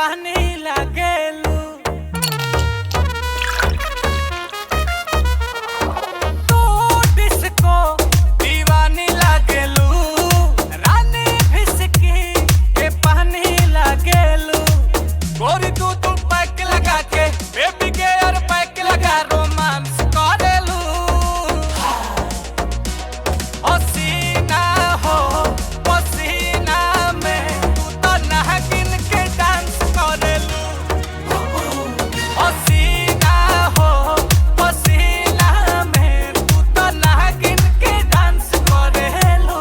पानी लागेलू। तू डिस्को दीवानी लागेलू, रानी फिसकी के पानी लागेलू। गोरी तू पैक लगा के बेबी के और पैक लगा रोमांस करेलू। हसीना हो पसीना में तू तो नागिन के डांस करेलू। हसीना हो पसीना में तू तो नागिन के डांस करेलू।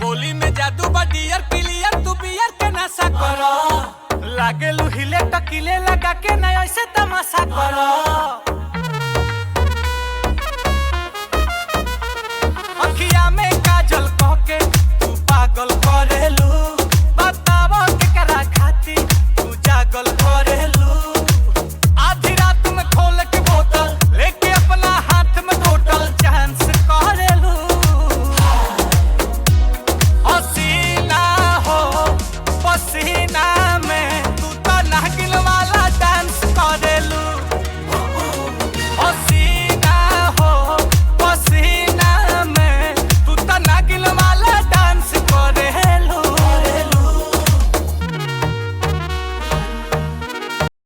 बोली में जादू बा डियर पिलियर तू बियर के नशा करो। लागेलू हिले टकिले